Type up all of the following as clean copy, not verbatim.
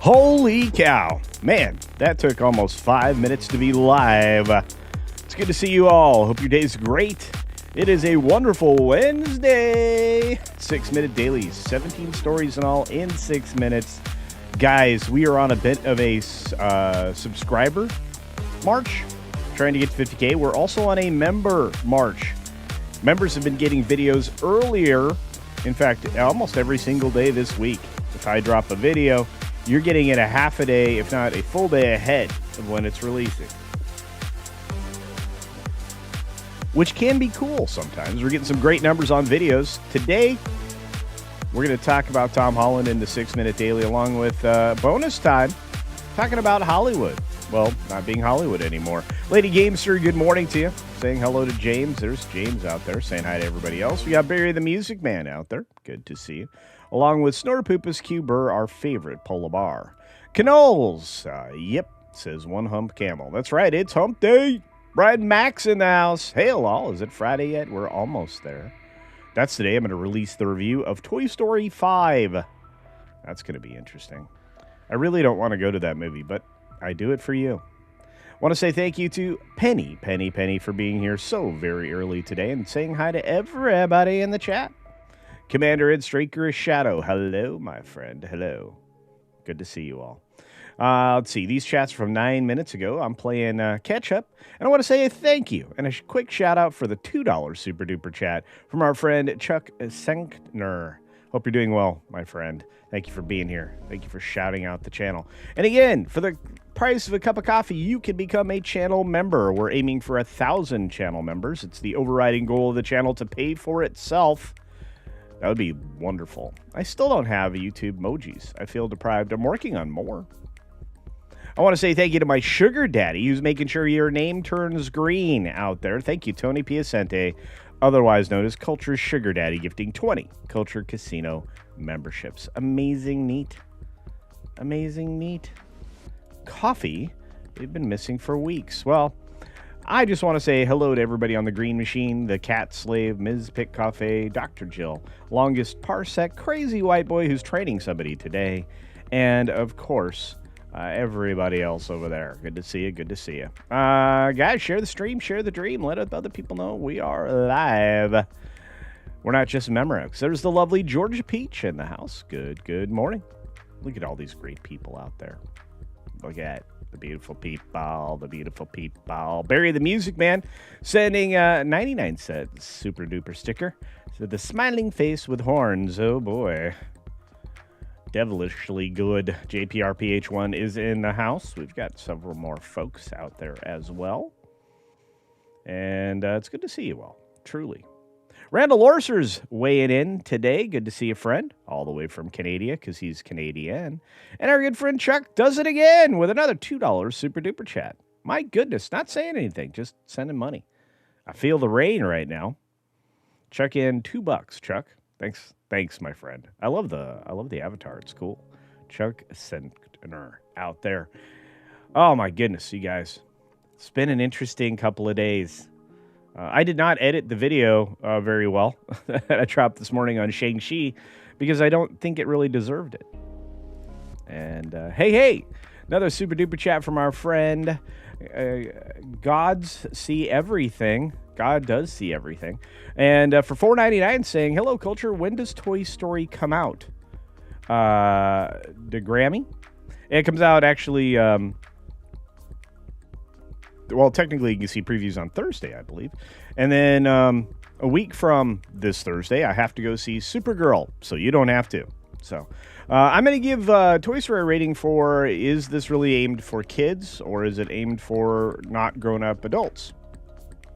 Holy cow. Man, that took almost 5 minutes to be live. It's good to see you all. Hope your day's great. It is a wonderful Wednesday. 6-minute dailies, 17 stories in all in 6 minutes. Guys, we are on a bit of a subscriber march, trying to get to 50K. We're also on a member march. Members have been getting videos earlier. In fact, almost every single day this week. If I drop a video, you're getting it a half a day, if not a full day ahead of when it's releasing. Which can be cool sometimes. We're getting some great numbers on videos. Today, we're going to talk about Tom Holland in the 6-minute daily, along with bonus time, talking about Hollywood. Well, not being Hollywood anymore. Lady Gamester, good morning to you. Saying hello to James. There's James out there saying hi to everybody else. We got Barry the Music Man out there. Good to see you. Along with Snorpoopus Q Burr, our favorite polar bar. Canoles, yep, says One Hump Camel. That's right, it's hump day. Brad Max in the house. Hey, all, is it Friday yet? We're almost there. That's today. I'm going to release the review of Toy Story 5. That's going to be interesting. I really don't want to go to that movie, but I do it for you. I want to say thank you to Penny for being here so very early today and saying hi to everybody in the chat. Commander Ed Straker Shadow. Hello, my friend. Hello. Good to see you all. Let's see. These chats from 9 minutes ago. I'm playing catch up. And I want to say a thank you and a quick shout out for the $2 super duper chat from our friend Chuck Senkner. Hope you're doing well, my friend. Thank you for being here. Thank you for shouting out the channel. And again, for the price of a cup of coffee, you can become a channel member. We're aiming for 1,000 channel members. It's the overriding goal of the channel to pay for itself. That would be wonderful. I still don't have YouTube emojis. I feel deprived. I'm working on more. I want to say thank you to my sugar daddy who's making sure your name turns green out there. Thank you, Tony Piacente, otherwise known as Culture's Sugar Daddy, gifting 20 CultureCasino memberships. Amazing neat. Amazing neat. Coffee, they've been missing for weeks. Well, I just want to say hello to everybody on the Green Machine, the Cat Slave, Ms. Pick Coffee, Dr. Jill, Longest Parsec, Crazy White Boy who's training somebody today, and of course, everybody else over there. Good to see you. Good to see you. Guys, share the stream, share the dream. Let other people know we are live. We're not just Memorex. There's the lovely Georgia Peach in the house. Good morning. Look at all these great people out there. Look at the beautiful people, the beautiful people. Barry the Music Man sending 99 cent super duper sticker. So the smiling face with horns. Oh boy. Devilishly good. JPRPH1 is in the house. We've got several more folks out there as well. And it's good to see you all. Truly. Randall Orser's weighing in today. Good to see a friend all the way from Canada because he's Canadian. And our good friend Chuck does it again with another $2 super duper chat. My goodness, not saying anything, just sending money. I feel the rain right now. Chuck in $2, Chuck. Thanks, my friend. I love the avatar. It's cool. Chuck Sentner out there. Oh my goodness, you guys. It's been an interesting couple of days. I did not edit the video very well that I dropped this morning on Shang-Chi because I don't think it really deserved it. And hey, another super duper chat from our friend Gods See Everything. God does see everything. And for $4.99 saying, hello, Culture, when does Toy Story come out? The Grammy? It comes out actually... well, technically, you can see previews on Thursday, I believe. And then a week from this Thursday, I have to go see Supergirl, so you don't have to. So I'm going to give Toy Story a rating for, is this really aimed for kids, or is it aimed for not grown-up adults?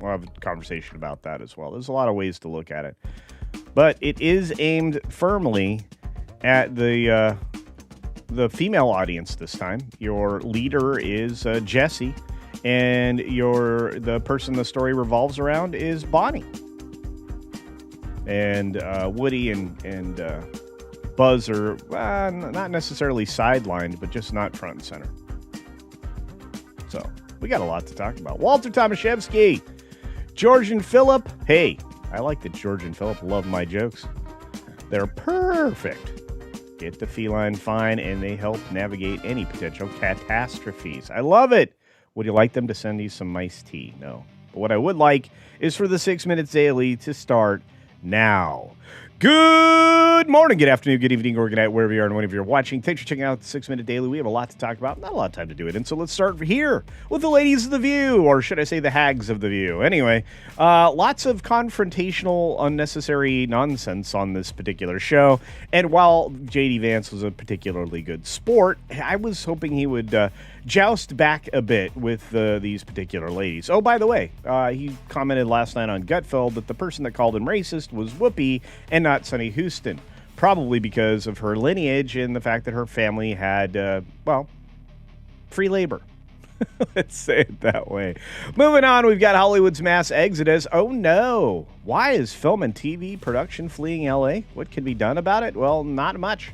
We'll have a conversation about that as well. There's a lot of ways to look at it. But it is aimed firmly at the female audience this time. Your leader is Jessie. And the person the story revolves around is Bonnie. And Woody and Buzz are not necessarily sidelined, but just not front and center. So we got a lot to talk about. Walter Tomaszewski, George and Philip. Hey, I like that George and Philip love my jokes. They're perfect. get the feline fine, and they help navigate any potential catastrophes. I love it. Would you like them to send you some iced tea? No. But what I would like is for the 6 Minutes Daily to start now. Good morning, good afternoon, good evening, or good night, wherever you are and whenever you're watching. Thanks for checking out the 6 Minute Daily. We have a lot to talk about, not a lot of time to do it. And so let's start here with the ladies of the View, or should I say the hags of the View. Anyway, lots of confrontational, unnecessary nonsense on this particular show. And while J.D. Vance was a particularly good sport, I was hoping he would joust back a bit with these particular ladies. Oh, by the way, he commented last night on Gutfeld that the person that called him racist was Whoopi and not Sonny Houston, probably because of her lineage and the fact that her family had, free labor. Let's say it that way. Moving on, we've got Hollywood's mass exodus. Oh, no. Why is film and TV production fleeing L.A.? What can be done about it? Well, not much.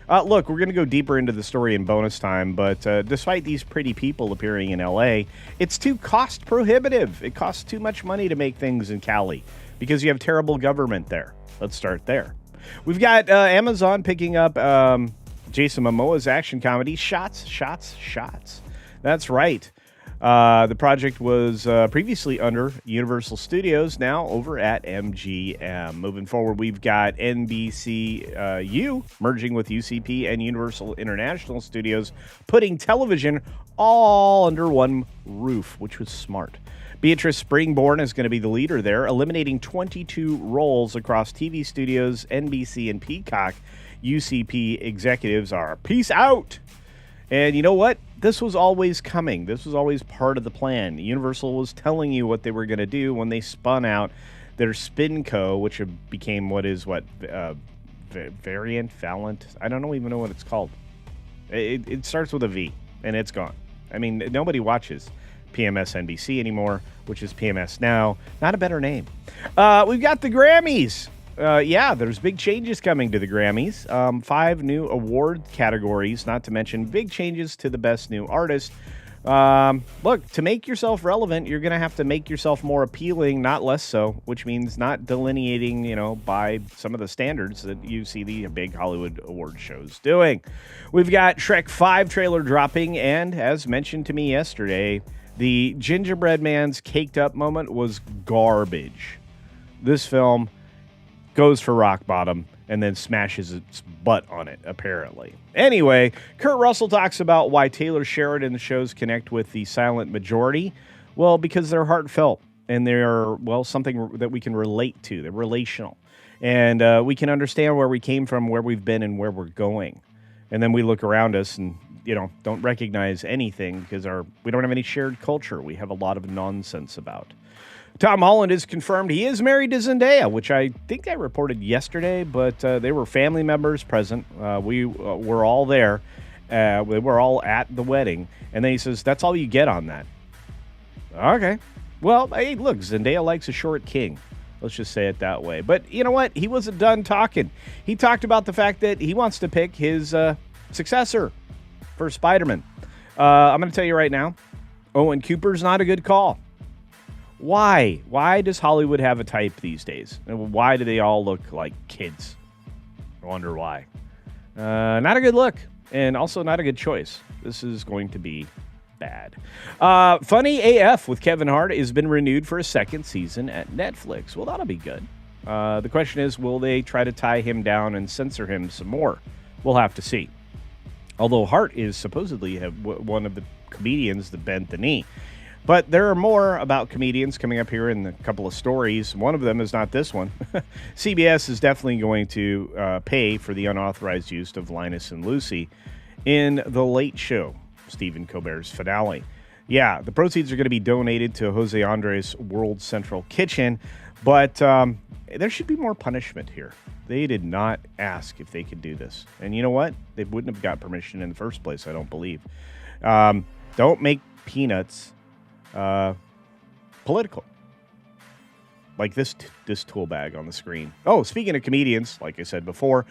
Look, we're going to go deeper into the story in bonus time, but despite these pretty people appearing in L.A., it's too cost prohibitive. It costs too much money to make things in Cali because you have terrible government there. Let's start there. We've got Amazon picking up Jason Momoa's action comedy, Shots. That's right. The project was previously under Universal Studios, now over at MGM. Moving forward, we've got NBCU merging with UCP and Universal International Studios, putting television all under one roof, which was smart. Beatrice Springborn is going to be the leader there, eliminating 22 roles across TV studios, NBC, and Peacock. UCP executives are peace out. And you know what? This was always coming. This was always part of the plan. Universal was telling you what they were going to do when they spun out their SpinCo, which became Valiant? I don't even know what it's called. It starts with a V, and it's gone. I mean, nobody watches PMS NBC anymore, which is PMS Now. Not a better name. We've got the Grammys. There's big changes coming to the Grammys. 5 new award categories, not to mention big changes to the Best New Artist. Look, to make yourself relevant, you're going to have to make yourself more appealing, not less so, which means not delineating, by some of the standards that you see the big Hollywood award shows doing. We've got Shrek 5 trailer dropping, and as mentioned to me yesterday, the Gingerbread Man's caked up moment was garbage. This film goes for rock bottom and then smashes its butt on it, apparently. Anyway, Kurt Russell talks about why Taylor Sheridan shows connect with the silent majority. Well, because they're heartfelt and they're, something that we can relate to. They're relational. And we can understand where we came from, where we've been, and where we're going. And then we look around us and, don't recognize anything because we don't have any shared culture. We have a lot of nonsense about. Tom Holland is confirmed he is married to Zendaya, which I think I reported yesterday, but they were family members present. We were all there. We were all at the wedding. And then he says, that's all you get on that. Okay. Well, hey, look, Zendaya likes a short king. Let's just say it that way. But you know what? He wasn't done talking. He talked about the fact that he wants to pick his successor for Spider-Man. I'm going to tell you right now, Owen Cooper's not a good call. Why? Why does Hollywood have a type these days? And why do they all look like kids? I wonder why. Not a good look, and also not a good choice. This is going to be bad. Funny AF with Kevin Hart has been renewed for a second season at Netflix. Well, that'll be good. The question is, will they try to tie him down and censor him some more? We'll have to see. Although Hart is supposedly one of the comedians that bent the knee. But there are more about comedians coming up here in a couple of stories. One of them is not this one. CBS is definitely going to pay for the unauthorized use of Linus and Lucy in The Late Show, Stephen Colbert's finale. Yeah, the proceeds are going to be donated to Jose Andres World Central Kitchen, but there should be more punishment here. They did not ask if they could do this. And you know what? They wouldn't have got permission in the first place, I don't believe. Don't make peanuts political. Like this tool bag on the screen. Oh, speaking of comedians, like I said before,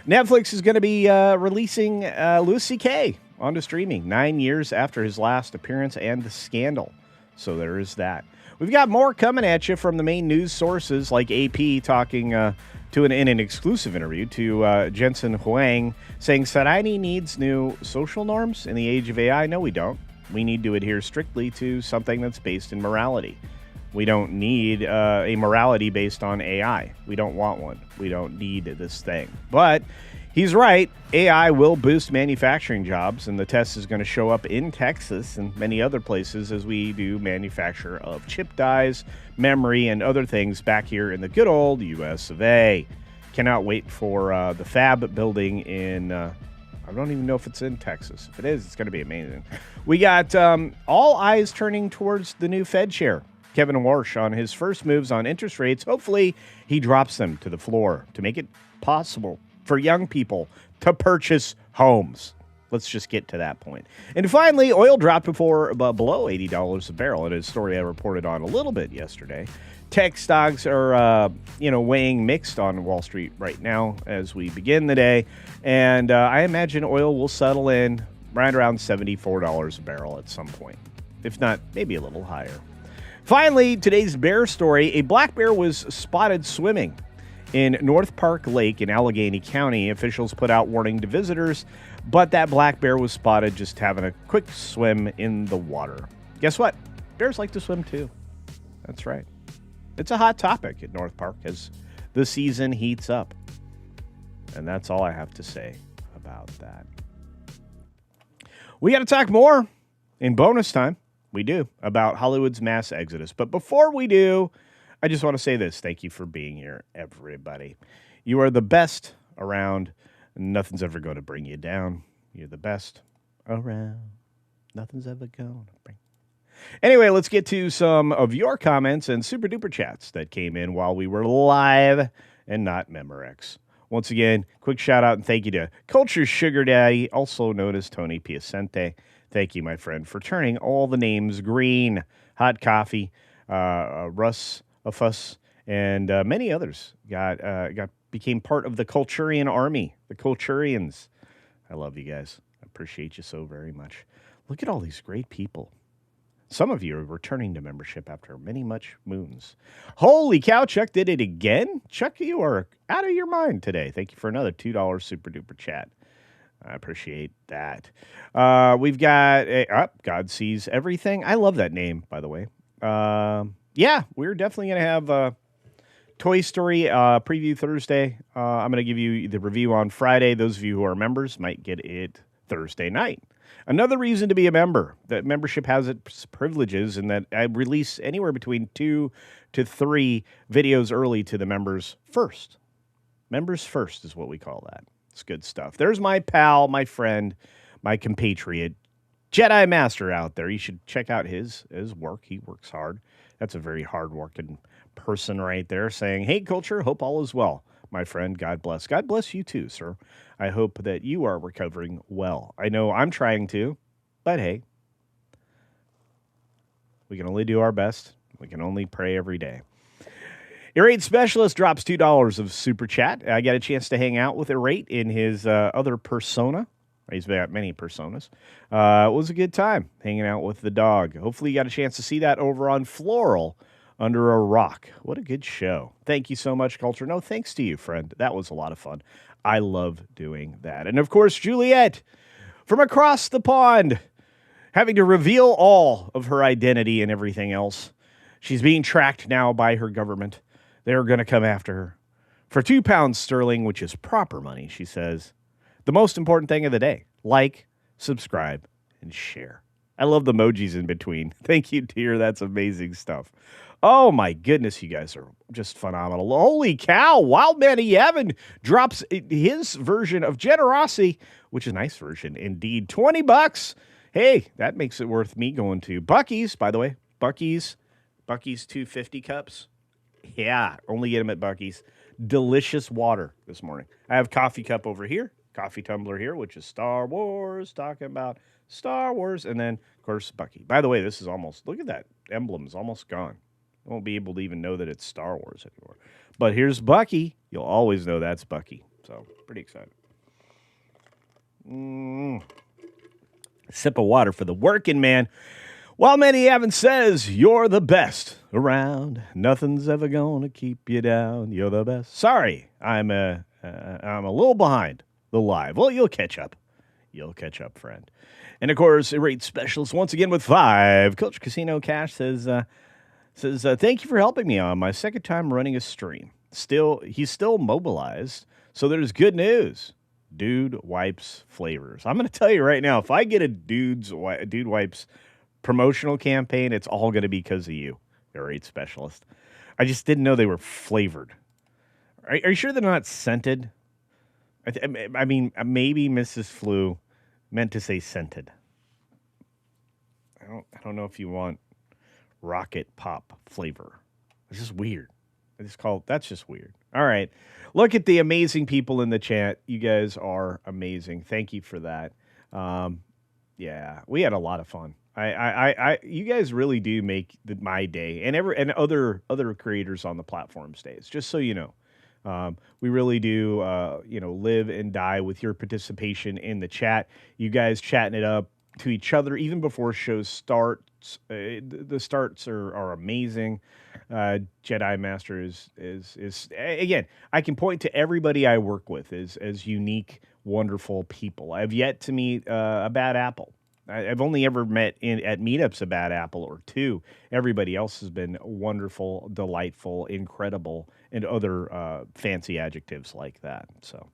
Netflix is going to be releasing Louis C.K. onto streaming 9 years after his last appearance and the scandal. So there is that. We've got more coming at you from the main news sources like AP talking in an exclusive interview to Jensen Huang, saying Sarani needs new social norms in the age of AI. No, we don't. We need to adhere strictly to something that's based in morality. We don't need a morality based on AI. We don't want one. We don't need this thing. But he's right. AI will boost manufacturing jobs, and the test is going to show up in Texas and many other places as we do manufacture of chip dies, memory, and other things back here in the good old U.S. of A. Cannot wait for the fab building in, I don't even know if it's in Texas. If it is, it's going to be amazing. We got all eyes turning towards the new Fed chair, Kevin Warsh, on his first moves on interest rates. Hopefully, he drops them to the floor to make it possible for young people to purchase homes. Let's just get to that point. And finally, oil dropped below $80 a barrel. In a story I reported on a little bit yesterday. Tech stocks are, weighing mixed on Wall Street right now as we begin the day. And I imagine oil will settle in right around $74 a barrel at some point. If not, maybe a little higher. Finally, today's bear story. A black bear was spotted swimming in North Park Lake in Allegheny County. Officials put out warning to visitors, but that black bear was spotted just having a quick swim in the water. Guess what? Bears like to swim too. That's right. It's a hot topic at North Park as the season heats up. And that's all I have to say about that. We got to talk more in bonus time. We do, about Hollywood's mass exodus. But before we do, I just want to say this. Thank you for being here, everybody. You are the best around. Nothing's ever going to bring you down. You're the best around. Nothing's ever going to bring. Anyway, let's get to some of your comments and super duper chats that came in while we were live and not Memorex. Once again, quick shout out and thank you to Culture Sugar Daddy, also known as Tony Piacente. Thank you, my friend, for turning all the names green. Hot Coffee, Russ, a Fuss, and many others became part of the Culturian army, the Culturians. I love you guys. I appreciate you so very much. Look at all these great people. Some of you are returning to membership after many much moons. Holy cow, Chuck did it again? Chuck, you are out of your mind today. Thank you for another $2 super duper chat. I appreciate that. We've got God Sees Everything. I love that name, by the way. Yeah, we're definitely going to have Toy Story preview Thursday. I'm going to give you the review on Friday. Those of you who are members might get it Thursday night. Another reason to be a member. That membership has its privileges in that I release anywhere between 2 to 3 videos early to the members first. Members first is what we call that. It's good stuff. There's my pal, my friend, my compatriot, Jedi Master out there. You should check out his work. He works hard. That's a very hard-working person right there saying, hey, Culture, hope all is well. My friend, God bless. God bless you too, sir. I hope that you are recovering well. I know I'm trying to, but hey, we can only do our best. We can only pray every day. Irate Specialist drops $2 of super chat. I got a chance to hang out with Irate in his other persona. He's got many personas. It was a good time hanging out with the dog. Hopefully you got a chance to see that over on Floral Under a Rock. What a good show. Thank you so much, Culture. No, thanks to you, friend. That was a lot of fun. I love doing that. And, of course, Juliet from across the pond, having to reveal all of her identity and everything else. She's being tracked now by her government. They're going to come after her. For £2 sterling, which is proper money, she says, the most important thing of the day, like, subscribe, and share. I love the emojis in between. Thank you, dear. That's amazing stuff. Oh, my goodness, you guys are just phenomenal. Holy cow. Wildman Yavin drops his version of Generosity, which is a nice version indeed. $20. Hey, that makes it worth me going to Buc-ee's, by the way. Buc-ee's 250 cups. Yeah, only get them at Buc-ee's. Delicious water this morning. I have coffee cup over here, coffee tumbler here, which is Star Wars, talking about Star Wars, and then, of course, Buc-ee. By the way, this is almost, look at that. Emblem is almost gone. I won't be able to even know that it's Star Wars anymore. But here's Buc-ee. You'll always know that's Buc-ee. So, pretty excited. Sip of water for the working man. While Manny Evans says, you're the best around. Nothing's ever going to keep you down. You're the best. Sorry, I'm a little behind the live. Well, you'll catch up. You'll catch up, friend. And, of course, a rate specialist once again with 5. CultureCasino Cash says, thank you for helping me on my second time running a stream. He's still mobilized, so there's good news. Dude Wipes flavors. I'm going to tell you right now, if I get a Dude Wipes promotional campaign, it's all going to be because of you, a rate specialist. I just didn't know they were flavored. Are you sure they're not scented? I mean, maybe Mrs. Flu meant to say scented. I don't know if you want rocket pop flavor. It's just weird. That's just weird. All right. Look at the amazing people in the chat. You guys are amazing. Thank you for that. Yeah, we had a lot of fun. You guys really do make my day and other creators on the platform's days. Just so you know, we really do live and die with your participation in the chat. You guys chatting it up to each other even before shows starts. The starts are amazing. Jedi Master is again. I can point to everybody I work with as unique, wonderful people. I've yet to meet a bad apple. I've only ever met at meetups a bad apple or two. Everybody else has been wonderful, delightful, incredible, and other fancy adjectives like that. So,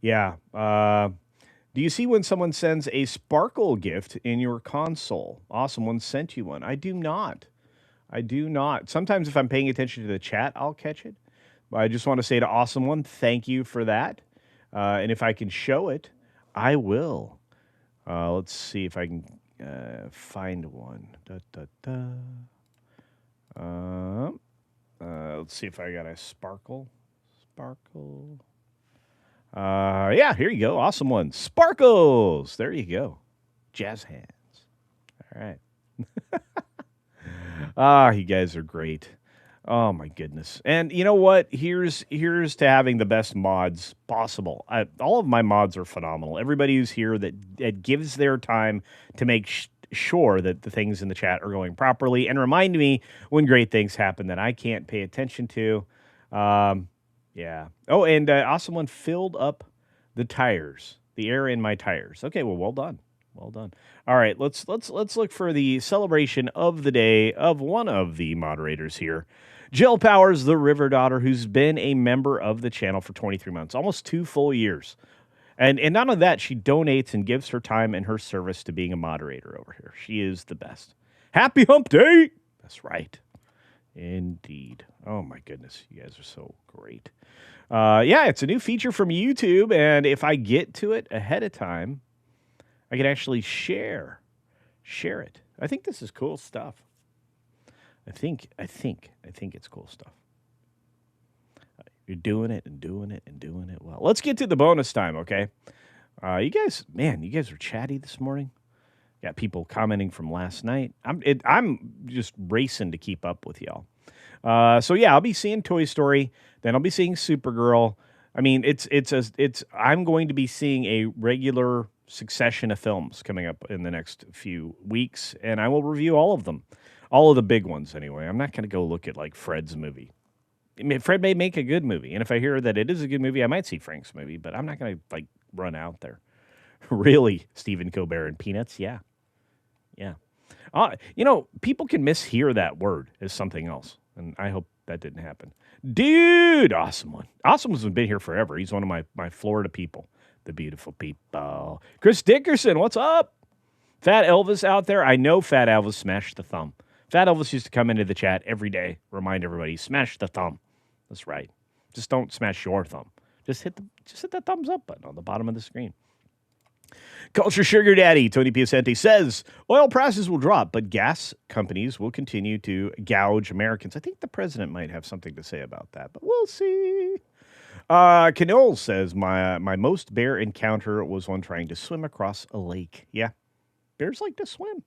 yeah. Do you see when someone sends a sparkle gift in your console? Awesome one sent you one. I do not. Sometimes if I'm paying attention to the chat, I'll catch it. But I just want to say to Awesome One, thank you for that. And if I can show it, I will. Let's see if I can find one. Let's see if I got a sparkle. Yeah, here you go. Awesome one. Sparkles. There you go. Jazz hands. All right. You guys are great. Oh my goodness. And you know what? Here's to having the best mods possible. All of my mods are phenomenal. Everybody who's here that gives their time to make sure that the things in the chat are going properly and remind me when great things happen that I can't pay attention to. Yeah. Oh, and Awesome One filled up the tires, the air in my tires. Okay, well done. Well done. All right, let's look for the celebration of the day of one of the moderators here. Jill Powers, the River Daughter, who's been a member of the channel for 23 months, almost 2 full years. And not only that, she donates and gives her time and her service to being a moderator over here. She is the best. Happy Hump Day! That's right. Indeed. Oh, my goodness. You guys are so great. Yeah, it's a new feature from YouTube, and if I get to it ahead of time, I can actually share it. I think this is cool stuff. I think it's cool stuff. You're doing it and doing it and doing it well. Let's get to the bonus time, okay? You guys are chatty this morning. Got people commenting from last night. I'm just racing to keep up with y'all. So yeah, I'll be seeing Toy Story. Then I'll be seeing Supergirl. I mean, I'm going to be seeing a regular succession of films coming up in the next few weeks, and I will review all of them. All of the big ones, anyway. I'm not going to go look at, like, Fred's movie. I mean, Fred may make a good movie, and if I hear that it is a good movie, I might see Frank's movie, but I'm not going to, like, run out there. Really, Stephen Colbert and Peanuts? Yeah. Yeah. People can mishear that word as something else, and I hope that didn't happen. Dude, Awesome One. Awesome One's been here forever. He's one of my Florida people. The beautiful people. Chris Dickerson, what's up? Fat Elvis out there. I know Fat Elvis smashed the thumb. Fat Elvis used to come into the chat every day, remind everybody, smash the thumb. That's right. Just don't smash your thumb. Just hit the thumbs up button on the bottom of the screen. Culture Sugar Daddy, Tony Piacente says, oil prices will drop, but gas companies will continue to gouge Americans. I think the president might have something to say about that, but we'll see. Canole says, my most bear encounter was one trying to swim across a lake. Yeah, bears like to swim.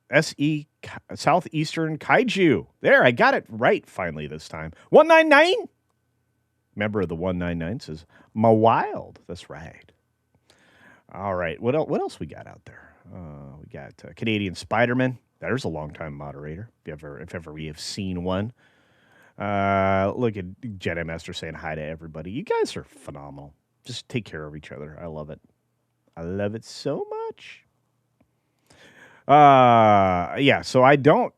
SE Southeastern Kaiju. There, I got it right finally this time. 199? Member of the 199 says, my wild. That's right. All right. What else we got out there? We got Canadian Spider-Man. There's a long-time moderator, if ever we have seen one. Look at Jedi Master saying hi to everybody. You guys are phenomenal. Just take care of each other. I love it. I love it so much. Yeah, so I don't.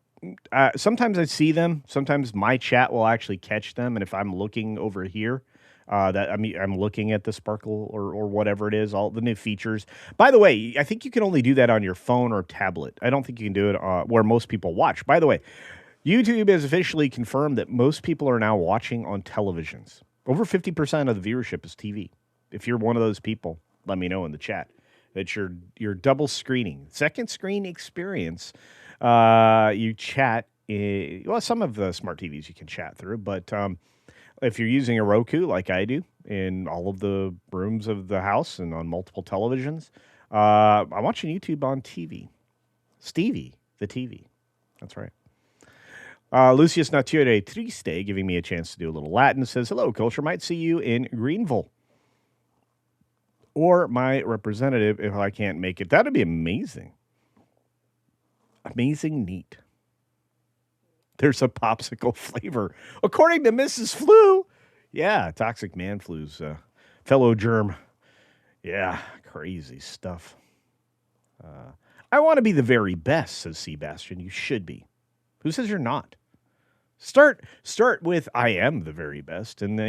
Sometimes I see them. Sometimes my chat will actually catch them, and if I'm looking over here, I'm looking at the Sparkle or whatever it is, all the new features. By the way, I think you can only do that on your phone or tablet. I don't think you can do it where most people watch. By the way, YouTube has officially confirmed that most people are now watching on televisions. Over 50% of the viewership is TV. If you're one of those people, let me know in the chat that you're double screening. Second screen experience. You chat. Well, some of the smart TVs you can chat through, but if you're using a Roku like I do in all of the rooms of the house and on multiple televisions, I'm watching YouTube on TV. Stevie, the TV. That's right. Lucius Nature Triste, giving me a chance to do a little Latin, says, hello, Culture. Might see you in Greenville. Or my representative if I can't make it. That'd be amazing. Amazing neat. There's a popsicle flavor. According to Mrs. Flu. Yeah, Toxic Man Flu's fellow germ. Yeah, crazy stuff. I want to be the very best, says Sebastian. You should be. Who says you're not? Start with I am the very best and,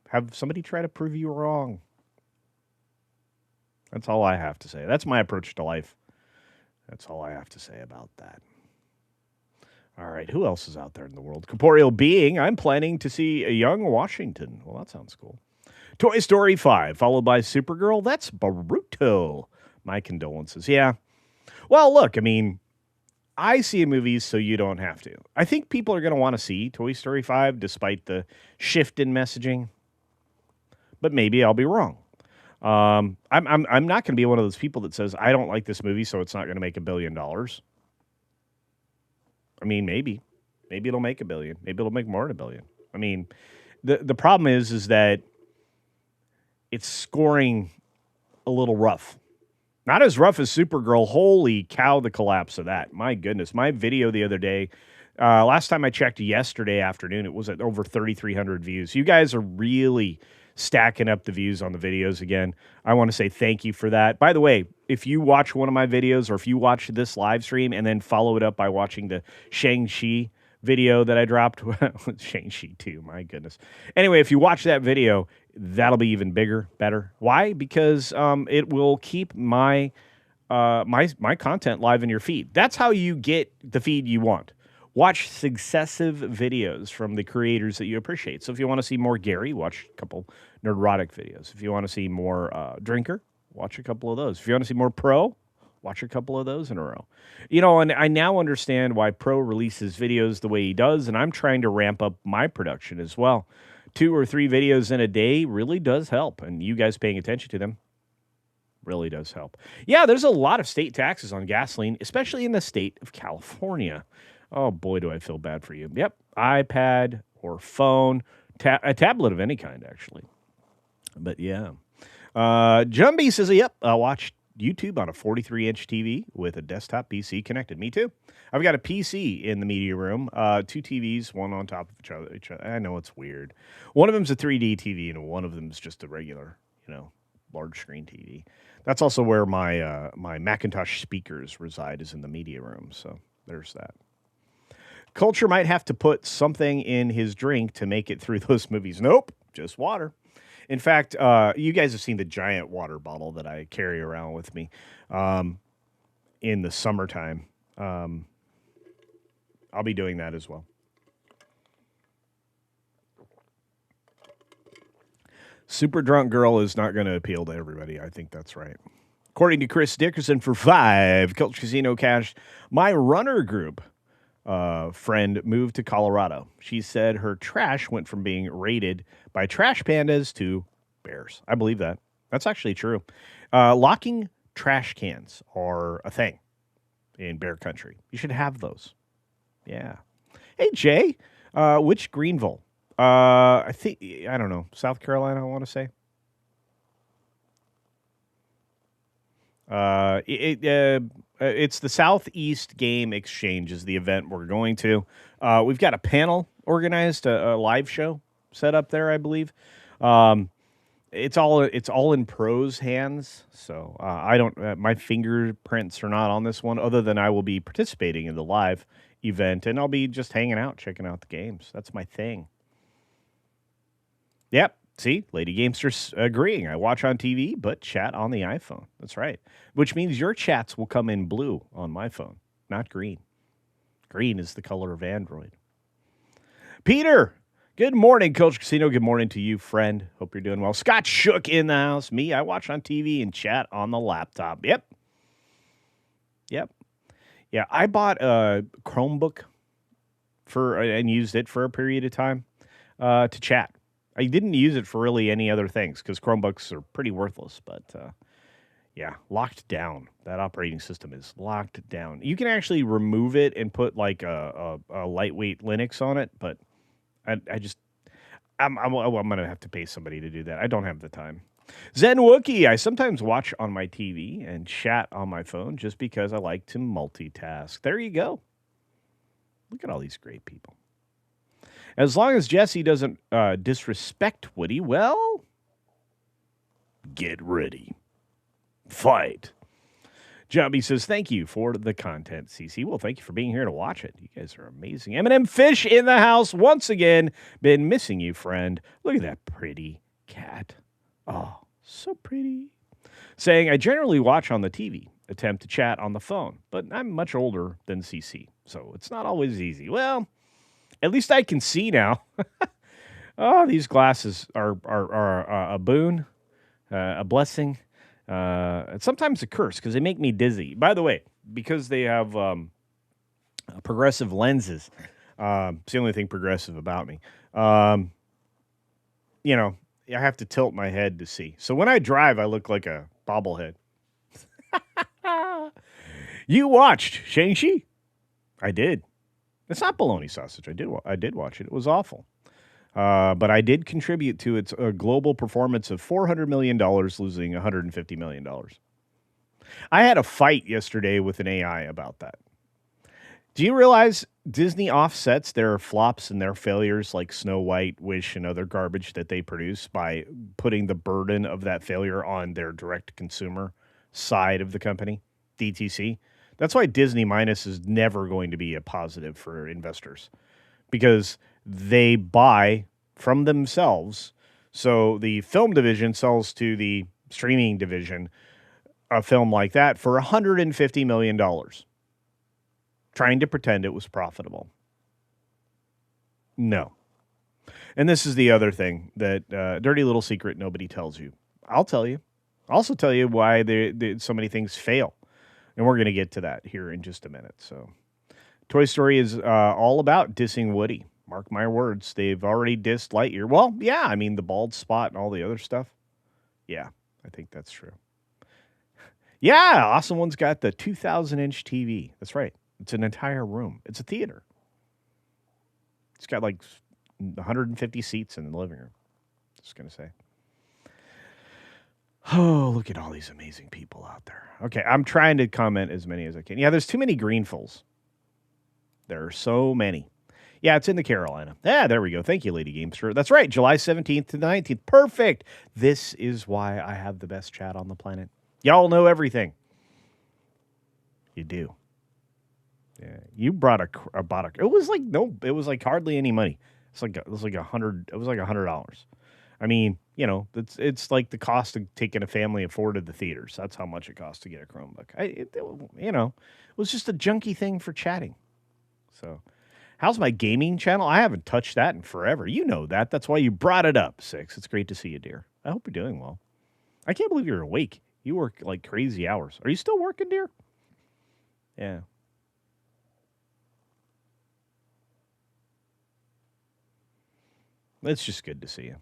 have somebody try to prove you wrong. That's all I have to say. That's my approach to life. That's all I have to say about that. All right, who else is out there in the world? Corporeal Being, I'm planning to see a young Washington. Well, that sounds cool. Toy Story 5, followed by Supergirl. That's Baruto. My condolences. Yeah. Well, look, I see movies so you don't have to. I think people are going to want to see Toy Story 5 despite the shift in messaging. But maybe I'll be wrong. I'm not going to be one of those people that says I don't like this movie, so it's not going to make $1 billion. Maybe it'll make $1 billion. Maybe it'll make more than $1 billion. The problem is that it's scoring a little rough. Not as rough as Supergirl. Holy cow, the collapse of that. My goodness. My video the other day, last time I checked yesterday afternoon, it was at over 3,300 views. You guys are really stacking up the views on the videos again. I want to say thank you for that. By the way, if you watch one of my videos or if you watch this live stream and then follow it up by watching the Shang-Chi video that I dropped, Shang-Chi 2, my goodness. Anyway, if you watch that video, that'll be even bigger, better. Why? Because it will keep my my content live in your feed. That's how you get the feed you want. Watch successive videos from the creators that you appreciate. So if you want to see more Gary, watch a couple Nerdrotic videos. If you want to see more Drinker, watch a couple of those. If you want to see more Pro, watch a couple of those in a row. And I now understand why Pro releases videos the way he does, and I'm trying to ramp up my production as well. 2 or 3 videos in a day really does help, and you guys paying attention to them really does help. Yeah, there's a lot of state taxes on gasoline, especially in the state of California. Oh, boy, do I feel bad for you. Yep, iPad or phone, a tablet of any kind, actually. But, yeah. Jumbie says, yep, I watched YouTube on a 43-inch TV with a desktop PC connected. Me too. I've got a PC in the media room, 2 TVs, one on top of each other. I know it's weird. One of them's a 3D TV, and one of them's just a regular, large screen TV. That's also where my my Macintosh speakers reside, is in the media room. So there's that. Culture might have to put something in his drink to make it through those movies. Nope, just water. In fact, you guys have seen the giant water bottle that I carry around with me in the summertime. I'll be doing that as well. Super Drunk Girl is not going to appeal to everybody. I think that's right. According to Chris Dickerson for 5, Culture Casino Cash, my runner group friend moved to Colorado. She said her trash went from being raided by trash pandas to bears. I believe that. That's actually true. Locking trash cans are a thing in bear country. You should have those. Yeah. Hey, Jay, which Greenville? I don't know. South Carolina, I want to say. It's the Southeast Game Exchange is the event we're going to. We've got a panel organized, a live show set up there, I believe. It's all in pros' hands, so I don't. My fingerprints are not on this one, other than I will be participating in the live event, and I'll be just hanging out, checking out the games. That's my thing. Yep. See, Lady Gamester's agreeing. I watch on TV, but chat on the iPhone. That's right. Which means your chats will come in blue on my phone, not green. Green is the color of Android. Peter, good morning, CultureCasino. Good morning to you, friend. Hope you're doing well. Scott Shook in the house. Me, I watch on TV and chat on the laptop. Yep. Yeah, I bought a Chromebook and used it for a period of time to chat. I didn't use it for really any other things because Chromebooks are pretty worthless. But, yeah, locked down. That operating system is locked down. You can actually remove it and put, like, a lightweight Linux on it. But I'm going to have to pay somebody to do that. I don't have the time. Zen Wookie, I sometimes watch on my TV and chat on my phone just because I like to multitask. There you go. Look at all these great people. As long as Jesse doesn't disrespect Woody, well, get ready. Fight. Jobby says, thank you for the content, CC. Well, thank you for being here to watch it. You guys are amazing. M&M Fish in the house once again. Been missing you, friend. Look at that pretty cat. Oh, so pretty. Saying, I generally watch on the TV, attempt to chat on the phone, but I'm much older than CC, so it's not always easy. Well, at least I can see now. Oh, these glasses are a boon, a blessing, and sometimes a curse because they make me dizzy. By the way, because they have progressive lenses, it's the only thing progressive about me. You know, I have to tilt my head to see. So when I drive, I look like a bobblehead. You watched Shang-Chi? I did. It's not bologna sausage. I did watch it. It was awful. But I did contribute to its global performance of $400 million, losing $150 million. I had a fight yesterday with an AI about that. Do you realize Disney offsets their flops and their failures like Snow White, Wish, and other garbage that they produce by putting the burden of that failure on their direct-to-consumer side of the company, DTC? That's why Disney Minus is never going to be a positive for investors because they buy from themselves. So the film division sells to the streaming division a film like that for $150 million, trying to pretend it was profitable. No. And this is the other thing that dirty little secret nobody tells you. I'll tell you. I'll also tell you why so many things fail. And we're going to get to that here in just a minute. So Toy Story is all about dissing Woody. Mark my words. They've already dissed Lightyear. Well, yeah, I mean, the bald spot and all the other stuff. Yeah, I think that's true. Yeah, Awesome One's got the 2,000-inch TV. That's right. It's an entire room. It's a theater. It's got like 150 seats in the living room. Just going to say. Oh, look at all these amazing people out there. Okay, I'm trying to comment as many as I can. Yeah, there's too many greenfuls. There are so many. Yeah, it's in the Carolina. Yeah, there we go. Thank you, Lady Gamester. That's right, July 17th to the 19th. Perfect. This is why I have the best chat on the planet. Y'all know everything. You do. Yeah, you bought a. It was like hardly any money. It was like $100. I mean, you know, it's like the cost of taking a family afforded the theaters. That's how much it costs to get a Chromebook. It was just a junky thing for chatting. So, how's my gaming channel? I haven't touched that in forever. You know that. That's why you brought it up, Six. It's great to see you, dear. I hope you're doing well. I can't believe you're awake. You work like crazy hours. Are you still working, dear? Yeah. It's just good to see you.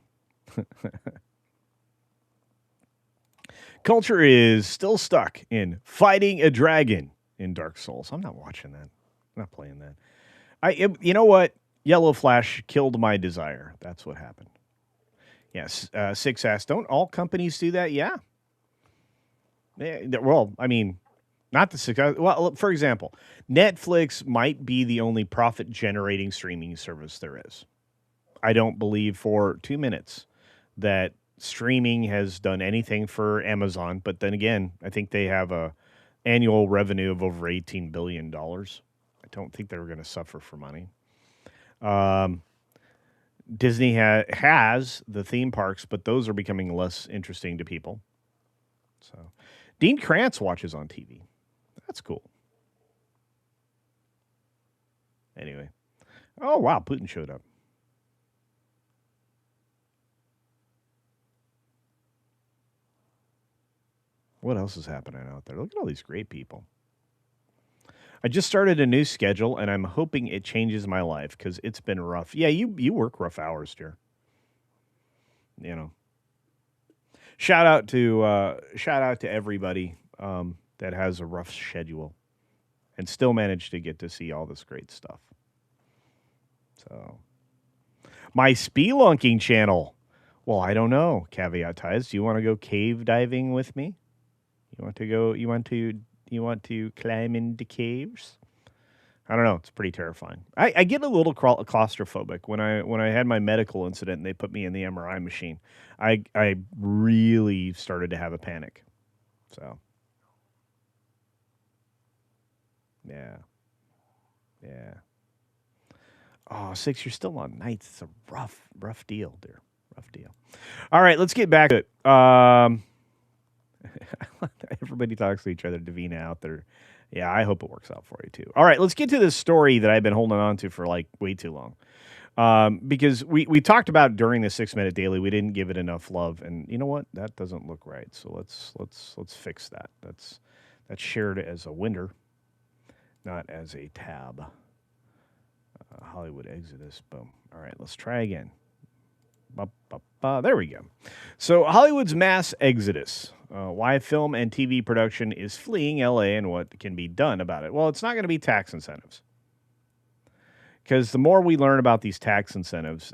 Culture is still stuck in fighting a dragon in Dark Souls. I'm not watching that. I'm not playing that. You know what? Yellow Flash killed my desire. That's what happened. Yes. Six asked, don't all companies do that? Yeah. Well, I mean, not the success. Well, for example, Netflix might be the only profit generating streaming service there is. I don't believe for 2 minutes that streaming has done anything for Amazon. But then again, I think they have a annual revenue of over $18 billion. I don't think they're going to suffer for money. Um, Disney has the theme parks, but those are becoming less interesting to people. So, Dean Krantz watches on TV. That's cool. Anyway, oh wow, Putin showed up. What else is happening out there? Look at all these great people. I just started a new schedule, and I'm hoping it changes my life because it's been rough. Yeah, you work rough hours, dear. You know. Shout out to everybody that has a rough schedule and still managed to get to see all this great stuff. So, my spelunking channel. Well, I don't know. Caveat ties. Do you want to go cave diving with me? You want to go? You want to climb into caves? I don't know. It's pretty terrifying. I get a little claustrophobic when I had my medical incident and they put me in the MRI machine. I really started to have a panic. So yeah, yeah. Oh, 6, you're still on nights. It's a rough deal, dear. Rough deal. All right, let's get back to it. Everybody talks to each other. Davina out there. Yeah, I hope it works out for you too. All right, let's get to this story that I've been holding on to for like way too long. Because we talked about during the 6-minute daily, we didn't give it enough love, and you know what? That doesn't look right. So let's fix that. That's shared as a window, not as a tab. Hollywood Exodus. Boom. All right, let's try again. There we go. So Hollywood's mass exodus. Why film and TV production is fleeing LA and what can be done about it. Well, it's not going to be tax incentives. Because the more we learn about these tax incentives,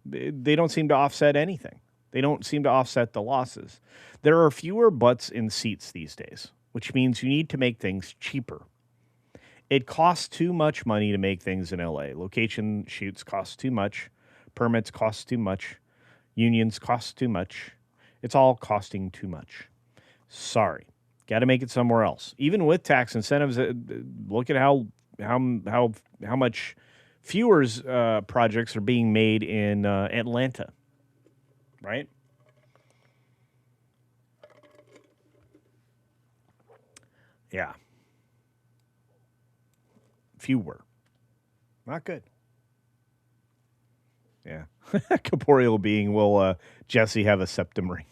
they don't seem to offset anything. They don't seem to offset the losses. There are fewer butts in seats these days, which means you need to make things cheaper. It costs too much money to make things in LA. Location shoots cost too much. Permits cost too much. Unions cost too much. It's all costing too much. Sorry. Got to make it somewhere else. Even with tax incentives, look at how much fewer projects are being made in Atlanta, right? Yeah. Fewer. Not good. Yeah. Corporeal being, will Jesse have a septum ring?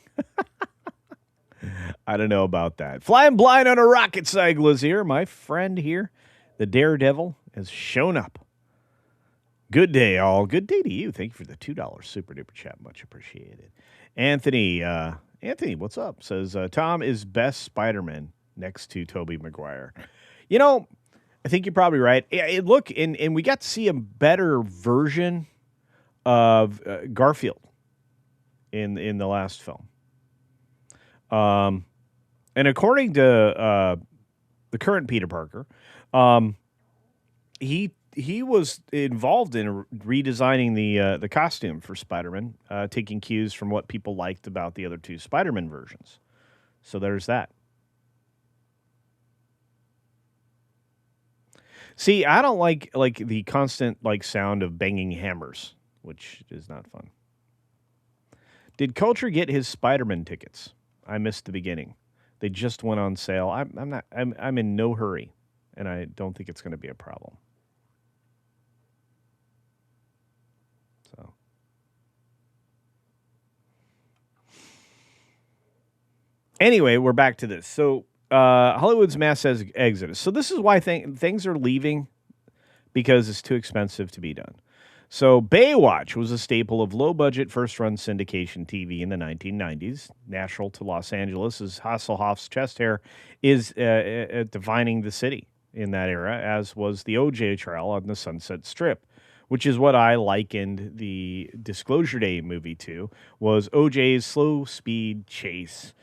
I don't know about that. Flying blind on a rocket cycle is here. My friend here, the Daredevil, has shown up. Good day, all. Good day to you. Thank you for the $2 super duper chat. Much appreciated. Anthony, what's up? Says, Tom is best Spider-Man next to Tobey Maguire. You know, I think you're probably right. Look, and we got to see a better version of Garfield in the last film. And according to the current Peter Parker, he was involved in redesigning the costume for Spider-Man, taking cues from what people liked about the other two Spider-Man versions. So there's that. See, I don't like the constant sound of banging hammers, which is not fun. Did Culture get his Spider-Man tickets? I missed the beginning. They just went on sale. I'm in no hurry, and I don't think it's going to be a problem. So, anyway, we're back to this. So, Hollywood's mass exodus. So this is why things are leaving, because it's too expensive to be done. So Baywatch was a staple of low-budget first-run syndication TV in the 1990s. Natural to Los Angeles, as Hasselhoff's chest hair is defining the city in that era, as was the O.J. trial on the Sunset Strip, which is what I likened the Disclosure Day movie to, was O.J.'s slow-speed chase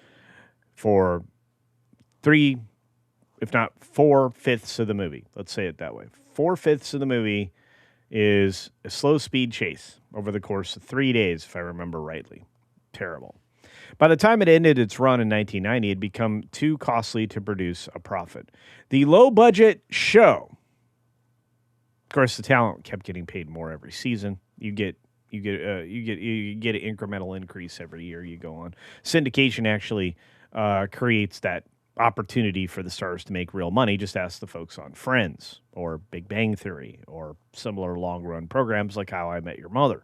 for 3, if not 4/5 of the movie. Let's say it that way. 4/5 of the movie is a slow speed chase over the course of 3 days, if I remember rightly. Terrible. By the time it ended its run in 1990, it had become too costly to produce a profit. The low-budget show, of course, the talent kept getting paid more every season. You get an incremental increase every year you go on. Syndication actually creates that opportunity for the stars to make real money. Just ask the folks on Friends or Big Bang Theory or similar long-run programs like How I Met Your Mother.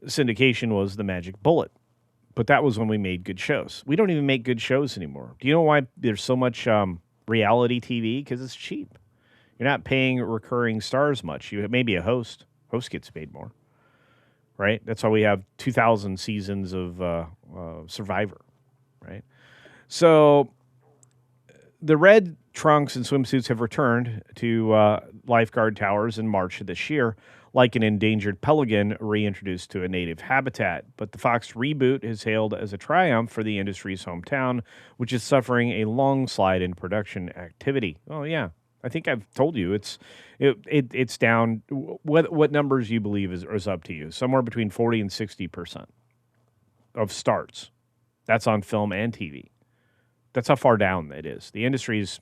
Syndication was the magic bullet. But that was when we made good shows. We don't even make good shows anymore. Do you know why there's so much reality TV? Because it's cheap. You're not paying recurring stars much. You maybe a host. Host gets paid more, right? That's why we have 2,000 seasons of Survivor, right? So the red trunks and swimsuits have returned to lifeguard towers in March of this year, like an endangered pelican reintroduced to a native habitat. But the Fox reboot is hailed as a triumph for the industry's hometown, which is suffering a long slide in production activity. Oh, yeah. I think I've told you it's down. What numbers you believe is up to you. Somewhere between 40 and 60% of starts. That's on film and TV. That's how far down it is. The industry's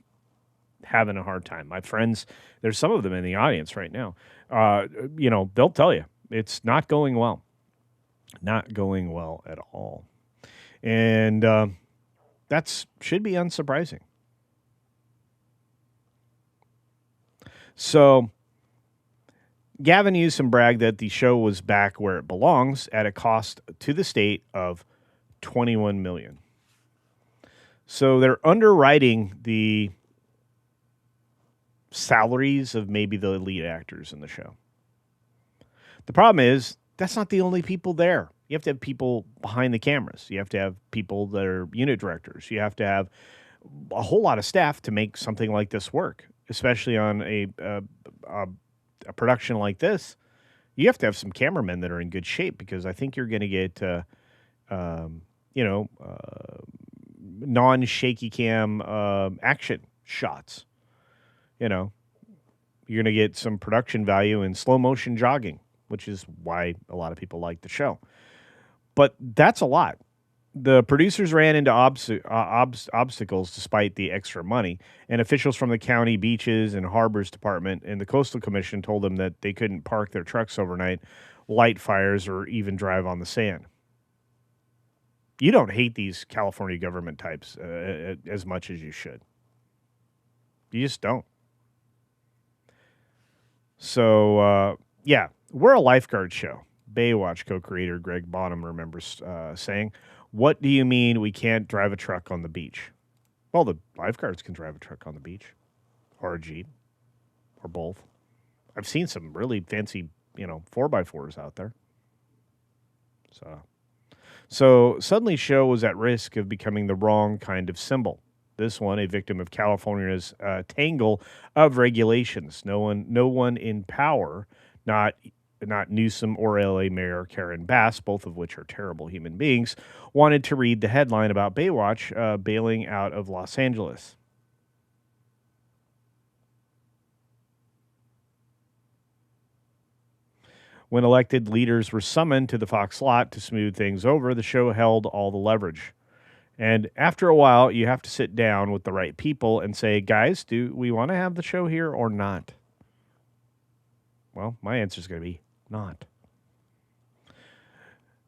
having a hard time. My friends, there's some of them in the audience right now. They'll tell you it's not going well. Not going well at all. And that should be unsurprising. So Gavin Newsom bragged that the show was back where it belongs at a cost to the state of $21 million. So they're underwriting the salaries of maybe the lead actors in the show. The problem is that's not the only people there. You have to have people behind the cameras. You have to have people that are unit directors. You have to have a whole lot of staff to make something like this work, especially on a production like this. You have to have some cameramen that are in good shape because I think you're going to get, non-shaky cam action shots. You're going to get some production value in slow motion jogging, which is why a lot of people like the show. But that's a lot. The producers ran into obstacles despite the extra money, and officials from the county beaches and harbors department and the coastal commission told them that they couldn't park their trucks overnight, light fires, or even drive on the sand. You don't hate these California government types as much as you should. You just don't. So, we're a lifeguard show. Baywatch co-creator Greg Bonham remembers saying, "What do you mean we can't drive a truck on the beach?" Well, the lifeguards can drive a truck on the beach, or a Jeep, or both. I've seen some really fancy, 4x4s out there. So suddenly show was at risk of becoming the wrong kind of symbol. This one, a victim of California's tangle of regulations. No one in power, not Newsom or LA Mayor Karen Bass, both of which are terrible human beings, wanted to read the headline about Baywatch bailing out of Los Angeles. When elected leaders were summoned to the Fox lot to smooth things over, the show held all the leverage. And after a while, you have to sit down with the right people and say, guys, do we want to have the show here or not? Well, my answer is going to be not.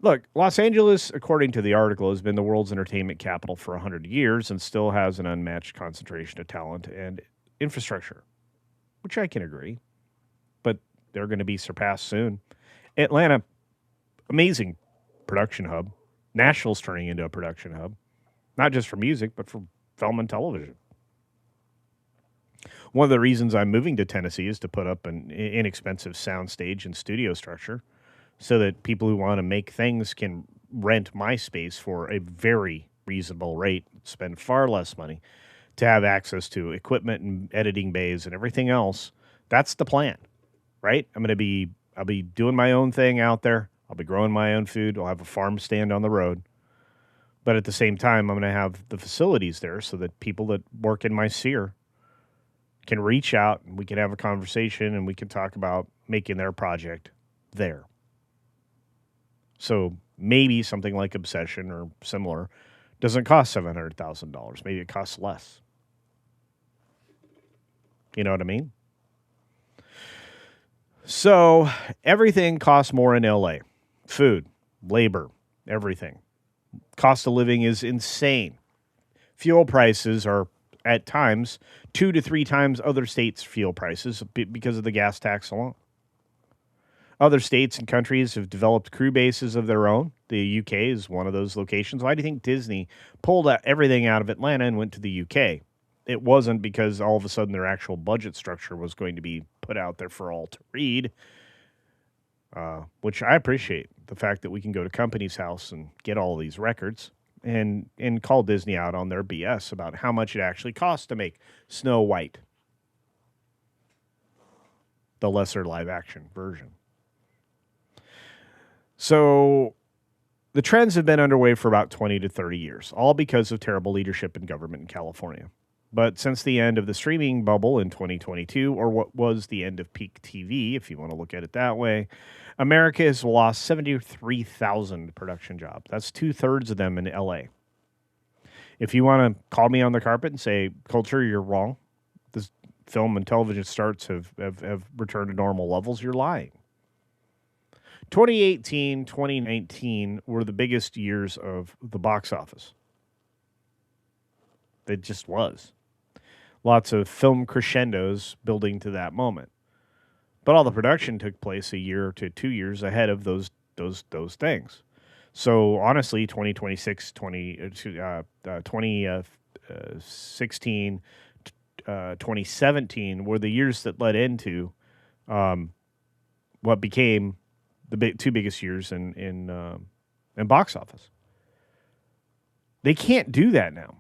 Look, Los Angeles, according to the article, has been the world's entertainment capital for 100 years and still has an unmatched concentration of talent and infrastructure, which I can agree. But they're going to be surpassed soon. Atlanta, amazing production hub. Nashville's turning into a production hub, not just for music, but for film and television. One of the reasons I'm moving to Tennessee is to put up an inexpensive soundstage and studio structure so that people who want to make things can rent my space for a very reasonable rate, spend far less money to have access to equipment and editing bays and everything else. That's the plan, right? I'll be doing my own thing out there. I'll be growing my own food. I'll have a farm stand on the road. But at the same time, I'm going to have the facilities there so that people that work in my sphere can reach out and we can have a conversation and we can talk about making their project there. So maybe something like Obsession or similar doesn't cost $700,000. Maybe it costs less. You know what I mean? So everything costs more in LA. Food, labor, everything. Cost of living is insane. Fuel prices are at times 2 to 3 times other states' fuel prices because of the gas tax alone. Other states and countries have developed crew bases of their own. The UK is one of those locations. Why do you think Disney pulled everything out of Atlanta and went to the UK? It wasn't because all of a sudden their actual budget structure was going to be put out there for all to read, which I appreciate. The fact that we can go to company's house and get all these records and call Disney out on their BS about how much it actually costs to make Snow White, the lesser live-action version. So the trends have been underway for about 20 to 30 years, all because of terrible leadership in government in California. But since the end of the streaming bubble in 2022, or what was the end of peak TV, if you want to look at it that way, America has lost 73,000 production jobs. That's 2/3 of them in LA. If you want to call me on the carpet and say, Culture, you're wrong, this film and television starts have returned to normal levels, you're lying. 2018, 2019 were the biggest years of the box office. It just was. Lots of film crescendos building to that moment. But all the production took place a year to 2 years ahead of those things. So honestly, 2016, 2017 were the years that led into what became the two biggest years in box office. They can't do that now.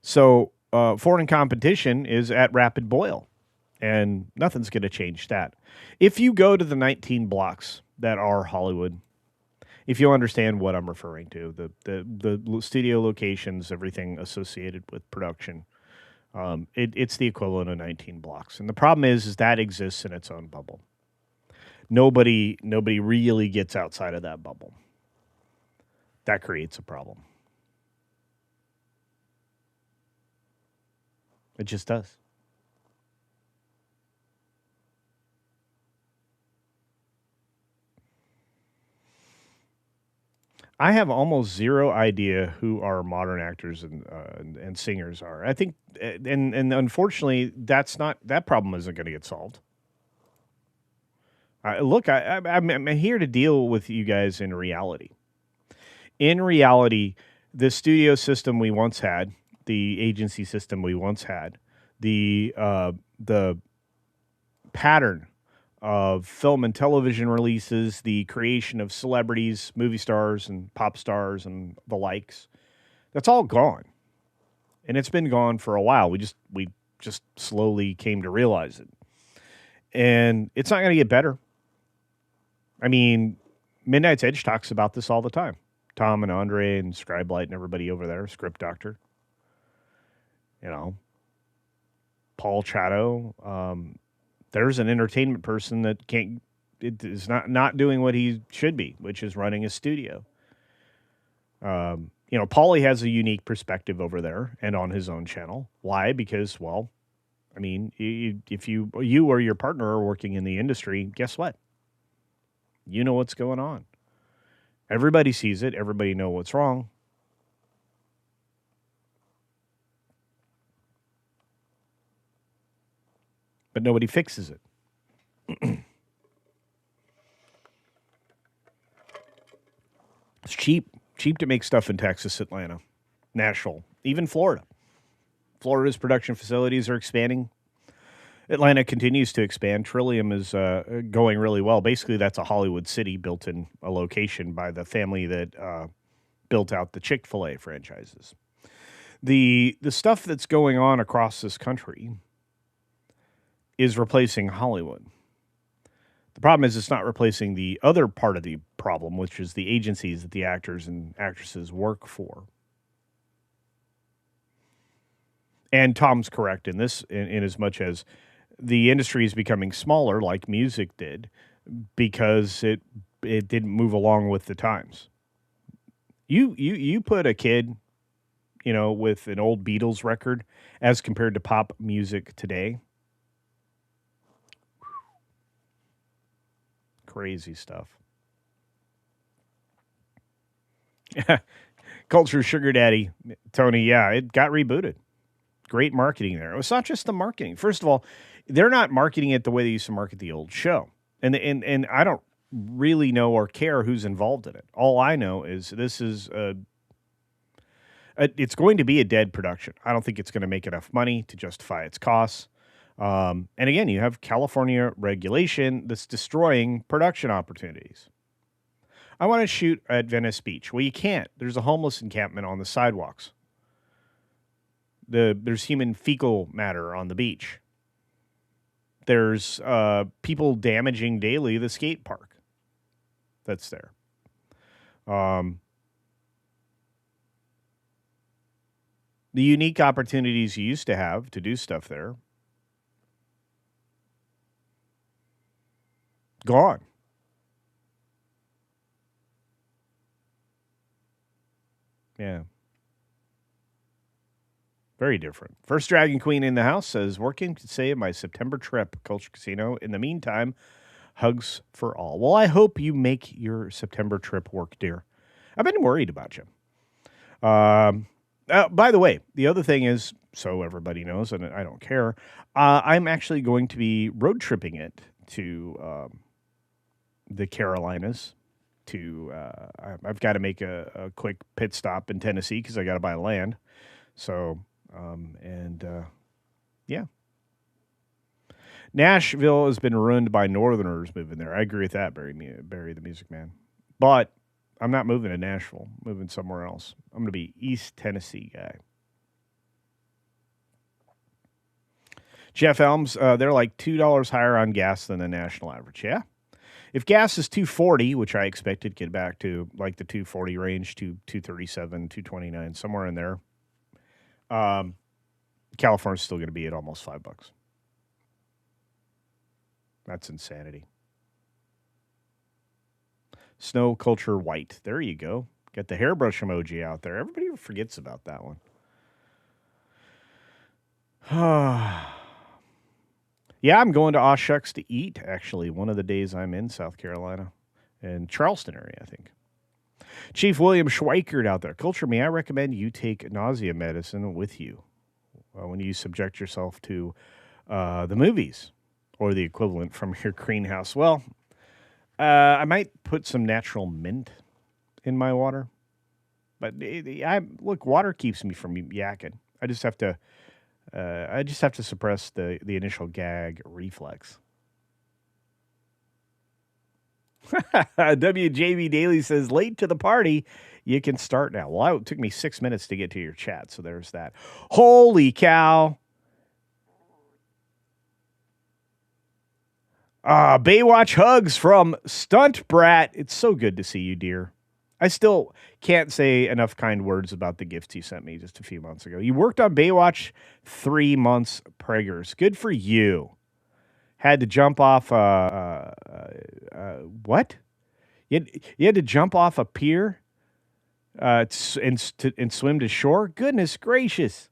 So foreign competition is at rapid boil, and nothing's going to change that. If you go to the 19 blocks that are Hollywood, if you'll understand what I'm referring to, the studio locations, everything associated with production, it's the equivalent of 19 blocks. And the problem is that exists in its own bubble. Nobody really gets outside of that bubble. That creates a problem. It just does. I have almost zero idea who our modern actors and singers are. I think, and unfortunately, that problem isn't going to get solved. Look, I'm here to deal with you guys in reality. In reality, the studio system we once had, the agency system we once had, the pattern of film and television releases, the creation of celebrities, movie stars, and pop stars, and the likes, that's all gone. And it's been gone for a while. We just slowly came to realize it. And it's not going to get better. I mean, Midnight's Edge talks about this all the time. Tom and Andre and Scribelight and everybody over there, Script Doctor. You know, Paul Chato. There's an entertainment person that is not doing what he should be, which is running a studio. Paulie has a unique perspective over there and on his own channel. Why? Because, well, I mean, if you or your partner are working in the industry, guess what? You know what's going on. Everybody sees it. Everybody knows what's wrong. But nobody fixes it. It's cheap to make stuff in Texas, Atlanta, Nashville, even Florida. Florida's production facilities are expanding. Atlanta continues to expand. Trillium is going really well. Basically, that's a Hollywood city built in a location by the family that built out the Chick-fil-A franchises. The stuff that's going on across this country is replacing Hollywood. The problem is it's not replacing the other part of the problem, which is the agencies that the actors and actresses work for. And Tom's correct in this, in as much as the industry is becoming smaller, like music did, because it didn't move along with the times. You put a kid, with an old Beatles record as compared to pop music today. Crazy stuff. Culture Sugar Daddy, Tony, yeah, it got rebooted. Great marketing there. It's not just the marketing. First of all, they're not marketing it the way they used to market the old show. And I don't really know or care who's involved in it. All I know is this is it's going to be a dead production. I don't think it's going to make enough money to justify its costs. And again, you have California regulation that's destroying production opportunities. I want to shoot at Venice Beach. Well, you can't. There's a homeless encampment on the sidewalks. There's human fecal matter on the beach. There's people damaging daily the skate park that's there. The unique opportunities you used to have to do stuff there, gone. Yeah. Very different. First Dragon Queen in the house says, working to save my September trip, Culture Casino. In the meantime, hugs for all. Well, I hope you make your September trip work, dear. I've been worried about you. By the way, the other thing is, so everybody knows, and I don't care, I'm actually going to be road tripping it to the Carolinas. I've got to make a quick pit stop in Tennessee because I got to buy land. So, yeah. Nashville has been ruined by Northerners moving there. I agree with that, Barry the Music Man. But I'm not moving to Nashville. I'm moving somewhere else. I'm going to be East Tennessee guy. Jeff Elms, they're like $2 higher on gas than the national average. Yeah. If gas is $2.40, which I expected, get back to like the $2.40 range, to $2.37, $2.29, somewhere in there. California's still going to be at almost $5. That's insanity. Snow Culture White. There you go. Got the hairbrush emoji out there. Everybody forgets about that one. Yeah, I'm going to Aw Shucks to eat, actually, one of the days I'm in South Carolina. In Charleston area, I think. Chief William Schweikert out there. Culture Me, I recommend you take nausea medicine with you when you subject yourself to the movies or the equivalent from your greenhouse. Well, I might put some natural mint in my water. But look, water keeps me from yakking. I just have to suppress the initial gag reflex. WJB Daily says, late to the party. You can start now. Well, it took me 6 minutes to get to your chat, so there's that. Holy cow. Baywatch hugs from Stunt Brat. It's so good to see you, dear. I still can't say enough kind words about the gifts you sent me just a few months ago. You worked on Baywatch 3 months preggers. Good for you. Had to jump off what? You had to jump off a pier and swim to shore? Goodness gracious.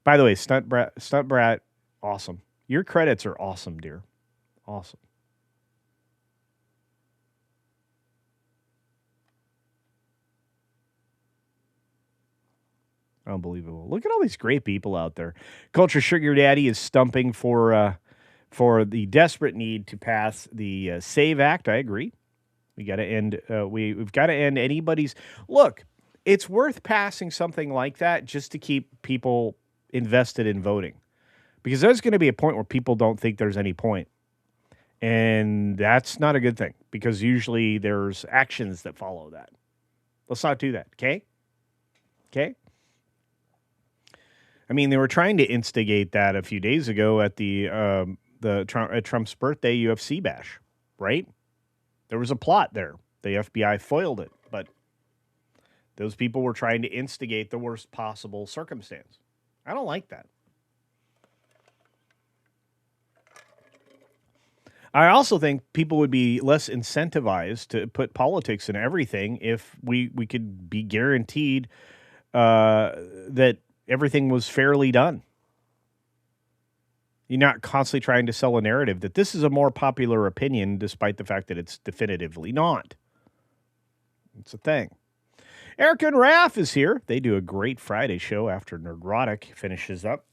By the way, Stunt Brat, awesome. Your credits are awesome, dear. Awesome. Unbelievable. Look at all these great people out there. Culture Sugar Daddy is stumping for the desperate need to pass the SAVE Act. I agree. We got to end. We've got to end anybody's. Look, it's worth passing something like that just to keep people invested in voting, because there's going to be a point where people don't think there's any point, and that's not a good thing, because usually there's actions that follow that. Let's not do that. Okay. I mean, they were trying to instigate that a few days ago at at Trump's birthday UFC bash, right? There was a plot there. The FBI foiled it, but those people were trying to instigate the worst possible circumstance. I don't like that. I also think people would be less incentivized to put politics in everything if we could be guaranteed that everything was fairly done. You're not constantly trying to sell a narrative that this is a more popular opinion, despite the fact that it's definitively not. It's a thing. Erica and Raph is here. They do a great Friday show after Nerdrotic finishes up.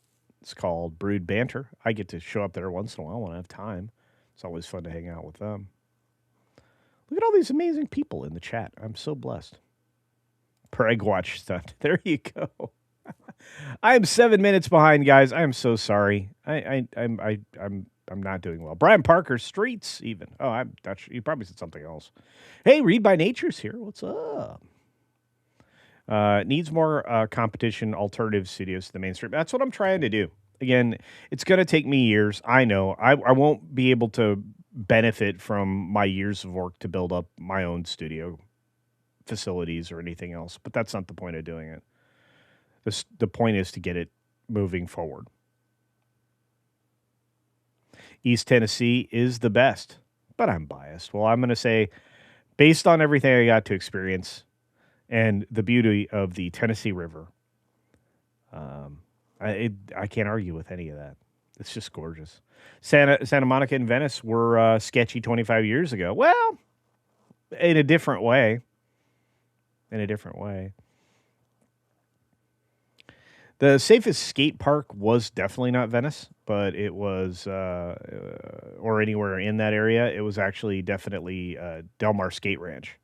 It's called Brood Banter. I get to show up there once in a while when I have time. It's always fun to hang out with them. Look at all these amazing people in the chat. I'm so blessed. Preg watch stuff. There you go. I am 7 minutes behind, guys. I am so sorry. I'm not doing well. Brian Parker, Streets, even. Oh, I'm not sure. You probably said something else. Hey, Read by Nature's here. What's up? Needs more competition, alternative studios to the mainstream. That's what I'm trying to do. Again, it's going to take me years. I know. I won't be able to benefit from my years of work to build up my own studio facilities or anything else, but that's not the point of doing it. The point is to get it moving forward. East Tennessee is the best, but I'm biased. Well, I'm going to say, based on everything I got to experience and the beauty of the Tennessee River, I can't argue with any of that. It's just gorgeous. Santa Monica and Venice were sketchy 25 years ago. Well, in a different way. The safest skate park was definitely not Venice, but it was, or anywhere in that area. It was actually definitely Del Mar Skate Ranch.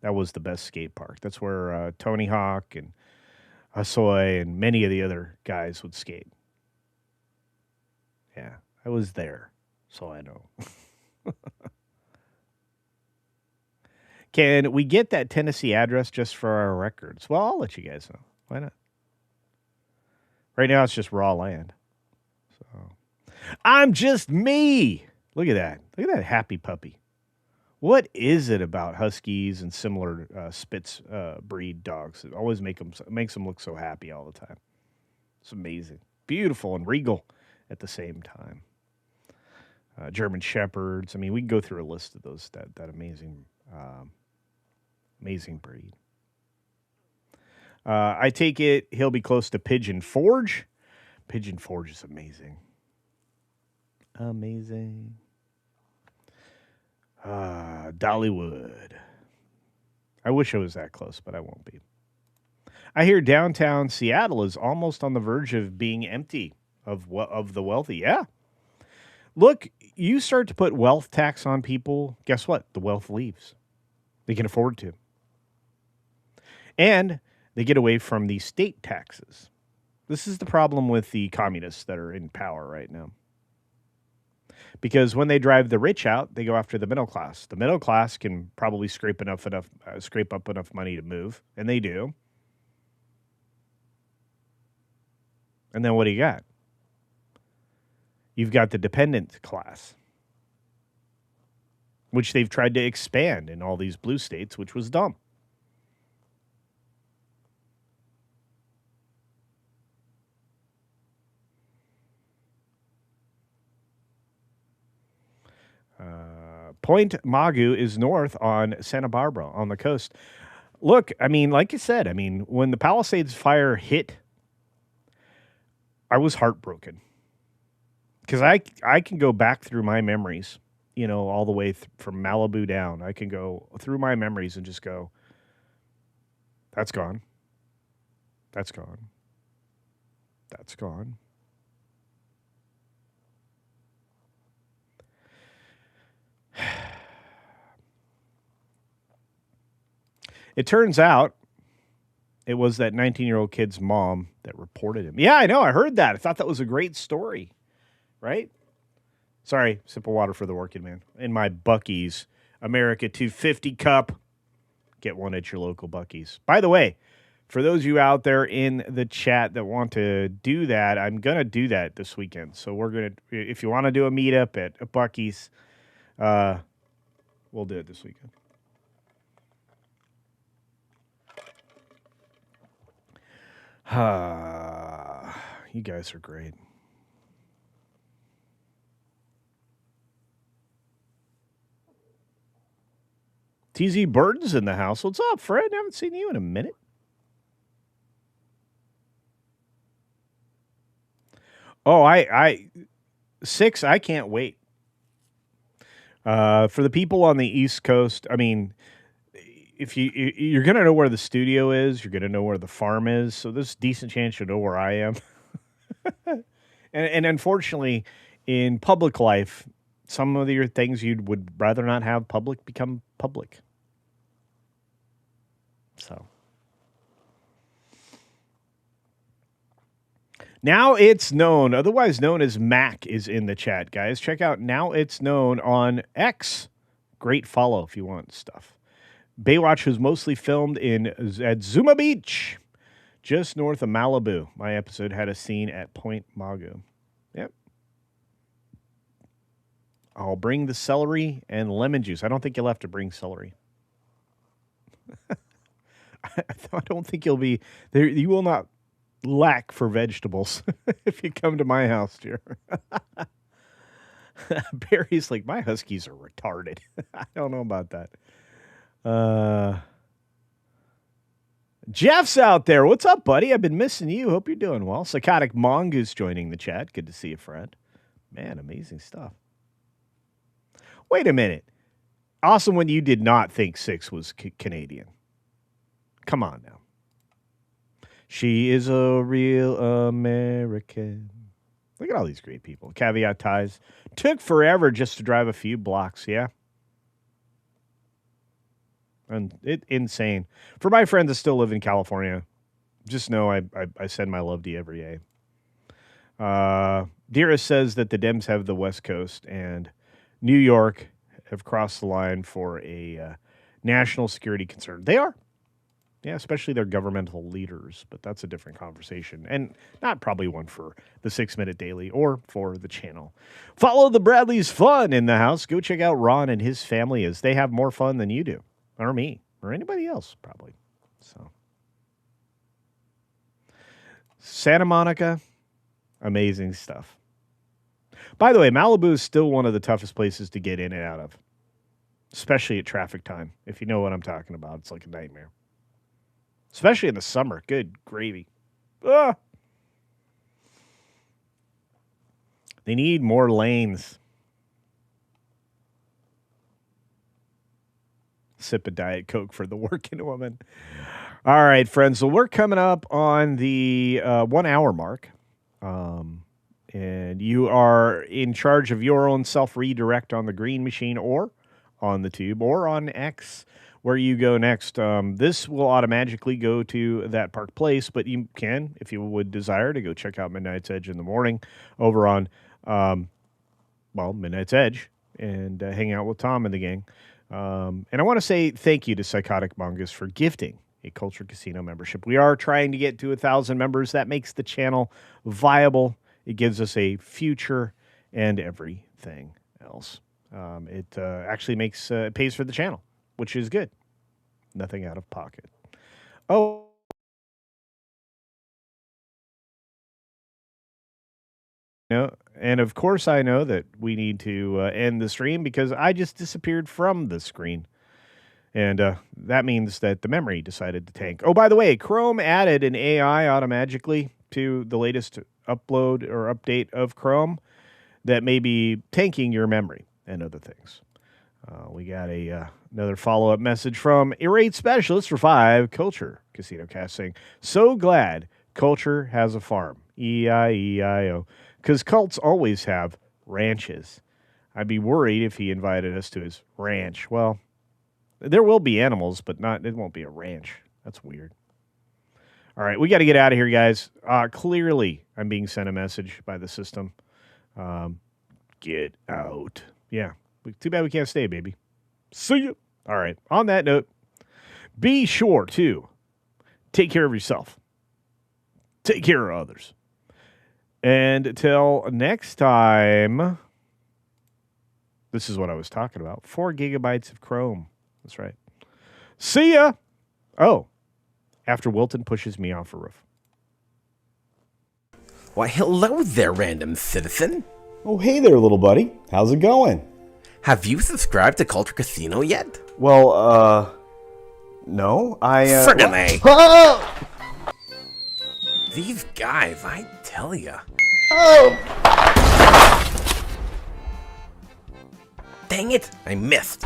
That was the best skate park. That's where Tony Hawk and Hosoi and many of the other guys would skate. Yeah, I was there, so I know. Can we get that Tennessee address just for our records? Well, I'll let you guys know. Why not? Right now, it's just raw land. So, I'm just me. Look at that. Look at that happy puppy. What is it about Huskies and similar Spitz breed dogs? It always makes them look so happy all the time. It's amazing. Beautiful and regal at the same time. German Shepherds. I mean, we can go through a list of those, that amazing amazing breed. I take it he'll be close to Pigeon Forge. Pigeon Forge is amazing. Amazing. Dollywood. I wish I was that close, but I won't be. I hear downtown Seattle is almost on the verge of being empty of the wealthy. Yeah. Look, you start to put wealth tax on people, guess what? The wealth leaves. They can afford to. And they get away from the state taxes. This is the problem with the communists that are in power right now. Because when they drive the rich out, they go after the middle class. The middle class can probably scrape up enough money to move, and they do. And then what do you got? You've got the dependent class, which they've tried to expand in all these blue states, which was dumb. Point Magu is north on Santa Barbara on the coast. Look, I mean, like you said, I mean, when the Palisades fire hit, I was heartbroken. Because I can go back through my memories, you know, all the way from Malibu down. I can go through my memories and just go, that's gone. That's gone. That's gone. It turns out it was that 19-year-old kid's mom that reported him. Yeah, I know. I heard that. I thought that was a great story. Right? Sorry, sip of water for the working man. In my Buc-ee's America 250 cup. Get one at your local Buc-ee's. By the way, For those of you out there in the chat that want to do that, I'm going to do that this weekend. So we're going to, if you want to do a meetup at Buc-ee's, we'll do it this weekend. You guys are great. TZ Burton's in the house. What's up, Fred? I haven't seen you in a minute. Oh, I 6, I can't wait. For the people on the East Coast, I mean, if you're going to know where the studio is, you're going to know where the farm is, so there's a decent chance you'll know where I am. and unfortunately, in public life, some of your things you would rather not have public become public. So Now It's Known, otherwise known as Mac, is in the chat, guys. Check out Now It's Known on X. Great follow if you want stuff. Baywatch was mostly filmed at Zuma Beach, just north of Malibu. My episode had a scene at Point Magu. Yep. I'll bring the celery and lemon juice. I don't think you'll have to bring celery. I don't think you'll be there. You will not lack for vegetables if you come to my house, dear. Barry's like, my huskies are retarded. I don't know about that. Jeff's out there. What's up, buddy? I've been missing you. Hope you're doing well. Psychotic Mongoose joining the chat. Good to see you, friend. Man, amazing stuff. Wait a minute. Awesome when you did not think 6 was Canadian. Come on now. She is a real American. Look at all these great people. Caveat ties. Took forever just to drive a few blocks, yeah? And insane. For my friends that still live in California, just know I send my love to you every day. Dearest says that the Dems have the West Coast and New York have crossed the line for a national security concern. They are. Yeah, especially their governmental leaders, but that's a different conversation, and not probably one for the 6 Minute Daily or for the channel. Follow the Bradley's fun in the house. Go check out Ron and his family, as they have more fun than you do, or me, or anybody else, probably. So, Santa Monica, amazing stuff. By the way, Malibu is still one of the toughest places to get in and out of, especially at traffic time. If you know what I'm talking about, it's like a nightmare. Especially in the summer. Good gravy. Ah. They need more lanes. Sip a Diet Coke for the working woman. All right, friends. So we're coming up on the 1 hour mark. And you are in charge of your own self-redirect on the Green Machine or on the Tube or on X, where you go next. This will automatically go to that Park Place, but you can, if you would desire, to go check out Midnight's Edge in the morning over on, Midnight's Edge, and hang out with Tom and the gang. And I want to say thank you to Psychotic Mongoose for gifting a Culture Casino membership. We are trying to get to 1,000 members. That makes the channel viable. It gives us a future and everything else. It actually pays for the channel, which is good. Nothing out of pocket. Oh. No, and of course I know that we need to end the stream because I just disappeared from the screen. And that means that the memory decided to tank. Oh, by the way, Chrome added an AI automatically to the latest upload or update of Chrome that may be tanking your memory and other things. We got another follow-up message from Irate Specialist for 5 Culture Casino Cast saying, so glad Culture has a farm. E-I-E-I-O. Because cults always have ranches. I'd be worried if he invited us to his ranch. Well, there will be animals, but it won't be a ranch. That's weird. All right, we got to get out of here, guys. Clearly, I'm being sent a message by the system. Get out. Yeah. Too bad we can't stay, baby. See you. All right. On that note, be sure to take care of yourself. Take care of others. And until next time, this is what I was talking about. 4 gigabytes of Chrome. That's right. See ya. Oh, after Wilton pushes me off a roof. Why, hello there, random citizen. Oh, hey there, little buddy. How's it going? Have you subscribed to CultureCasino yet? Well, no. Friggin' A. Oh! These guys, I tell ya. Oh! Dang it, I missed.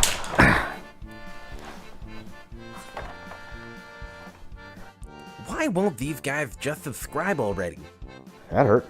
Why won't these guys just subscribe already? That hurt.